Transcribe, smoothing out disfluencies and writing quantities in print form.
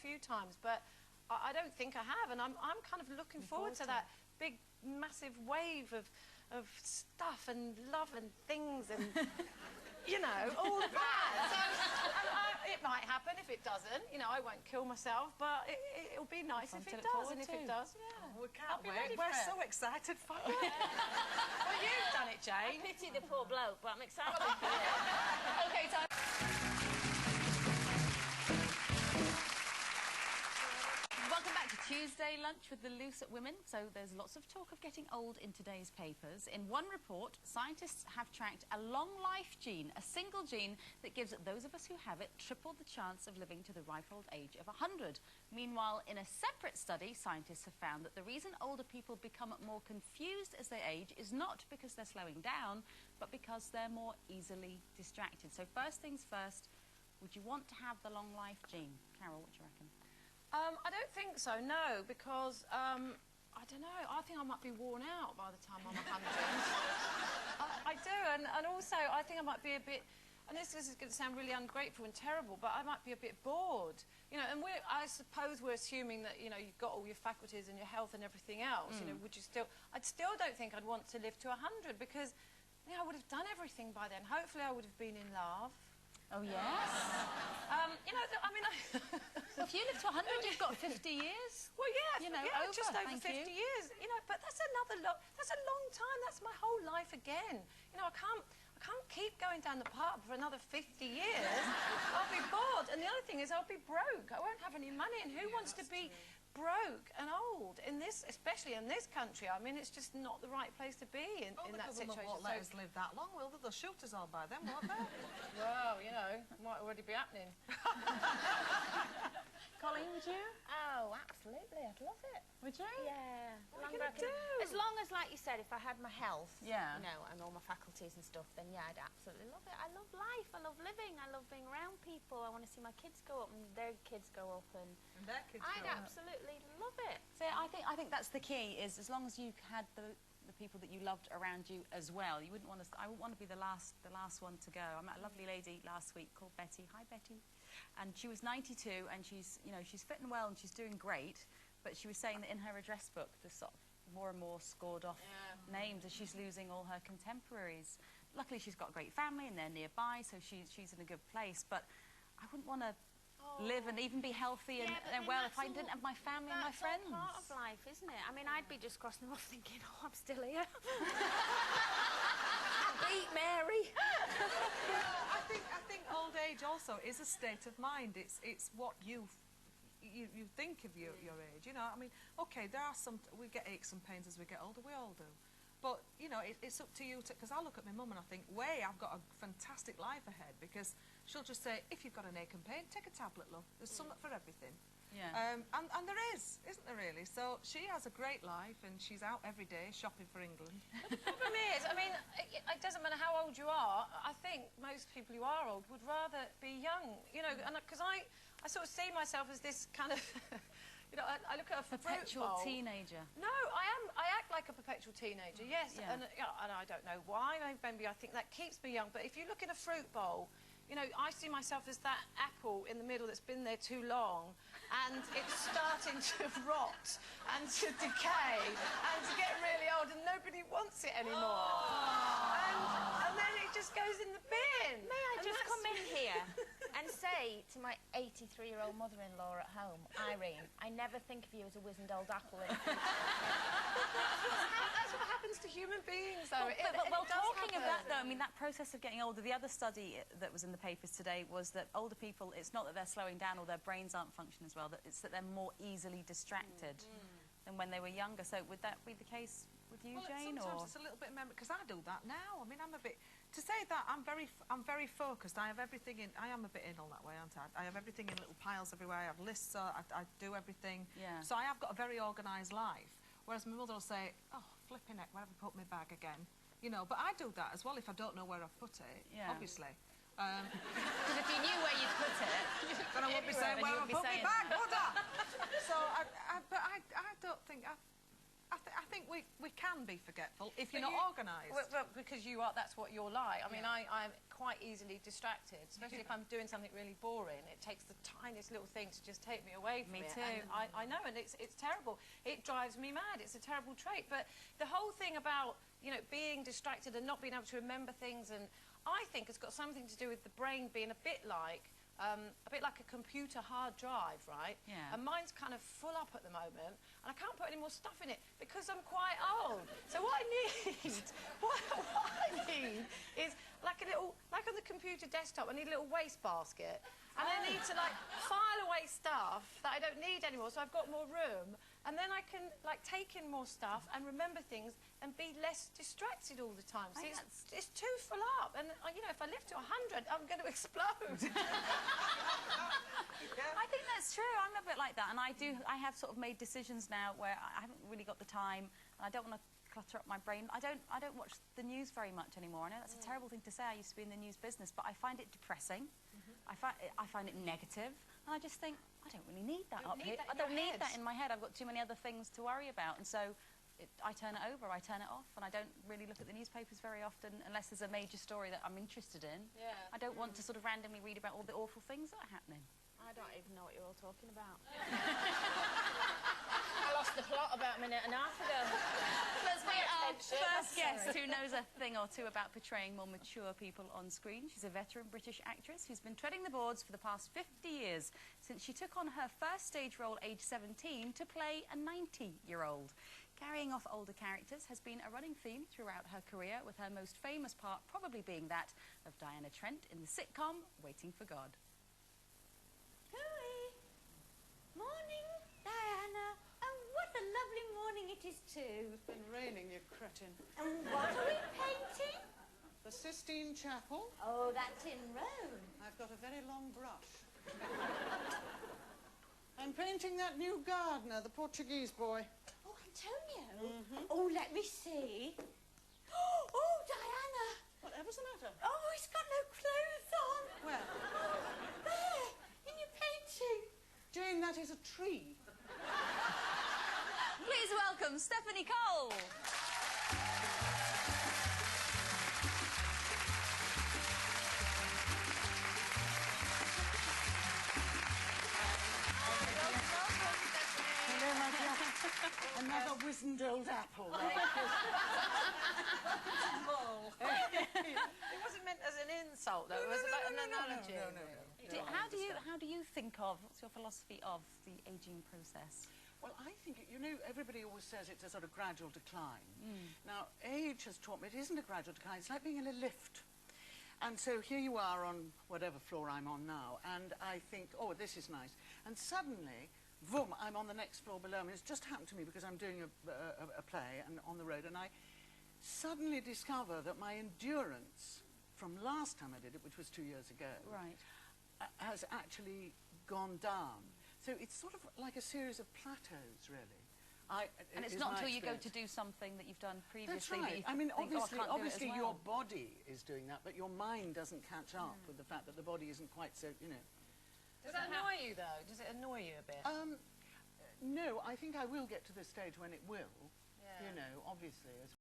few times, but I don't think I have, and I'm kind of looking forward to that big, massive wave of stuff and love and things and, you know, all of that. So, it might happen. If it doesn't, you know, I won't kill myself, but it'll be nice if it does, and if it does, yeah. We can't wait. We're so excited for you. Well, you've done it, Jane. I pity the poor bloke, but I'm excited. OK, time. Welcome back to Tuesday Lunch with the Lucid Women. So there's lots of talk of getting old in today's papers. In one report, scientists have tracked a long life gene, a single gene that gives those of us who have it triple the chance of living to the ripe old age of 100. Meanwhile, in a separate study, scientists have found that the reason older people become more confused as they age is not because they're slowing down, but because they're more easily distracted. So first things first, would you want to have the long life gene? Carol, what do you reckon? I don't think so, no, because, I don't know, I think I might be worn out by the time I'm 100. I do, and also I think I might be a bit, and this is going to sound really ungrateful and terrible, but I might be a bit bored. You know, and I suppose we're assuming that, you know, you've got all your faculties and your health and everything else, you know, would you still... I still don't think I'd want to live to 100 because, you know, I would have done everything by then. Hopefully I would have been in love. Oh, yes? You know, I mean... If you live to 100, you've got 50 years. Well, yeah, you know, yeah, just over 50 years. You know, but that's that's a long time. That's my whole life again. You know, I can't keep going down the pub for another 50 years. I'll be bored. And the other thing is I'll be broke. I won't have any money. And who wants to be broke and old in this, especially in this country? I mean, it's just not the right place to be in that situation. The government won't let us live that long, will they? They'll shoot us all by then, won't they? Well, you know, it might already be happening. Coleen, would you? Oh, absolutely. I'd love it. Would you? Yeah. What are you going to do? As long as, like you said, if I had my health, yeah, you know, and all my faculties and stuff, then yeah, I'd absolutely love it. I love life. I love living. I love being around people. I want to see my kids grow up and their kids grow up, and their kids I'd absolutely love it. So I think that's the key. Is as long as you had the people that you loved around you as well. You wouldn't want to. I wouldn't want to be the last one to go. I met a lovely lady last week called Betty. Hi, Betty. And she was 92, and she's fit and well, and she's doing great. But she was saying that in her address book, there's sort of more and more scored off names as she's losing all her contemporaries. Luckily, she's got a great family, and they're nearby, so she's in a good place. But I wouldn't want to live and even be healthy and well if I didn't have my family and my friends. That's part of life, isn't it? I mean, I'd be just crossing them off thinking, oh, I'm still here. Beat Mary. I think old age also is a state of mind. It's what you think of your age. You know, I mean, okay, there are we get aches and pains as we get older. We all do. But, you know, it's up to you to... Because I look at my mum and I think, I've got a fantastic life ahead, because she'll just say, if you've got an ache and pain, take a tablet, love. There's something for everything. Yeah. And there is, isn't there, really? So she has a great life, and she's out every day shopping for England. The problem is, I mean, it doesn't matter how old you are. I think most people who are old would rather be young, you know, and because I sort of see myself as this kind of... You know, I look at a perpetual teenager. No, I act like a perpetual teenager, yes. Yeah. And I don't know why. Maybe I think that keeps me young. But if you look in a fruit bowl, you know, I see myself as that apple in the middle that's been there too long, and it's starting to rot and to decay and to get really old, and nobody wants it anymore. And then it just goes in the bin. May I just come in here and say to my 83-year-old mother-in-law at home, Irene, I never think of you as a wizened old apple. That's what happens to human beings, though. Well, talking of that, though, I mean, that process of getting older, the other study that was in the papers today was that older people, it's not that they're slowing down or their brains aren't functioning as well, it's that they're more easily distracted than when they were younger. So would that be the case with you, Jane? Sometimes it's a little bit memory, because I do that now. I mean, I'm a bit... To say that, I'm very focused. I have everything in... I am a bit anal that way, aren't I? I have everything in little piles everywhere. I have lists, so I do everything. Yeah. So I have got a very organised life. Whereas my mother will say, oh, flipping heck, where have I put my bag again? You know, but I do that as well if I don't know where I've put it, obviously. Because if you knew where you'd put it... then I wouldn't be saying where I put my bag, would I? So, but I don't think... I think we can be forgetful if you're not organised. Well, because you are, that's what you're like. I mean, I'm quite easily distracted, especially if I'm doing something really boring. It takes the tiniest little thing to just take me away from it. Me too. And I know, and it's terrible. It drives me mad. It's a terrible trait. But the whole thing about, you know, being distracted and not being able to remember things, and I think it's got something to do with the brain being a bit like a computer hard drive, right? Yeah. And mine's kind of full up at the moment, and I can't put any more stuff in it because I'm quite old. So what I need, what I need is like a little, like on the computer desktop, I need a little waste basket, and I need to like file away stuff that I don't need anymore, so I've got more room, and then I can like take in more stuff and remember things and be less distracted all the time. See, it's too full up, and you know, if I live to 100, I'm going to explode. I think that's true. I'm a bit like that, and I have sort of made decisions now where I haven't really got the time, and I don't want to clutter up my brain. I don't watch the news very much anymore. I know that's a terrible thing to say. I used to be in the news business, but I find it depressing. I find it negative, and I just think I don't really need that up here. I don't need that in my head. I've got too many other things to worry about, and so I turn it over, I turn it off, and I don't really look at the newspapers very often unless there's a major story that I'm interested in. Yeah. I don't want to sort of randomly read about all the awful things that are happening. I don't even know what you're all talking about. I lost the plot about a minute and a half ago. Let's meet our first guest who knows a thing or two about portraying more mature people on screen. She's a veteran British actress who's been treading the boards for the past 50 years since she took on her first stage role aged 17 to play a 90-year-old. Carrying off older characters has been a running theme throughout her career, with her most famous part probably being that of Diana Trent in the sitcom Waiting for God. Morning, Diana. Oh, what a lovely morning it is too. It's been raining, you cretin. And what are we painting? The Sistine Chapel. Oh, that's in Rome. I've got a very long brush. I'm painting that new gardener, the Portuguese boy. Oh, Antonio. Oh, let me see. Oh, Diana. Whatever's the matter? Oh, he's got no clothes on. Where? Oh, there, in your painting. Jane, that is a tree. Please welcome Stephanie Cole. Hello, my dear. Another wizened old apple. It wasn't meant as an insult, though. It was like an analogy. No. How do you think of, what's your philosophy of the ageing process? Well, I think, you know, everybody always says it's a sort of gradual decline. Now, age has taught me it isn't a gradual decline. It's like being in a lift. And so here you are on whatever floor I'm on now, and I think, oh, this is nice. And suddenly, boom, I'm on the next floor below me. It's just happened to me because I'm doing a play and on the road, and I suddenly discover that my endurance from last time I did it, which was 2 years ago, Right. Has actually gone down. So it's sort of like a series of plateaus, really. And it's not until you go to do something that you've done previously That's that you right. I mean, think, obviously, oh, I can't do it as your well. body is doing that, but your mind doesn't catch up with the fact that the body isn't quite so, you know. Does that annoy you, though? Does it annoy you a bit? No, I think I will get to the stage when it will, Yeah. you know, obviously, as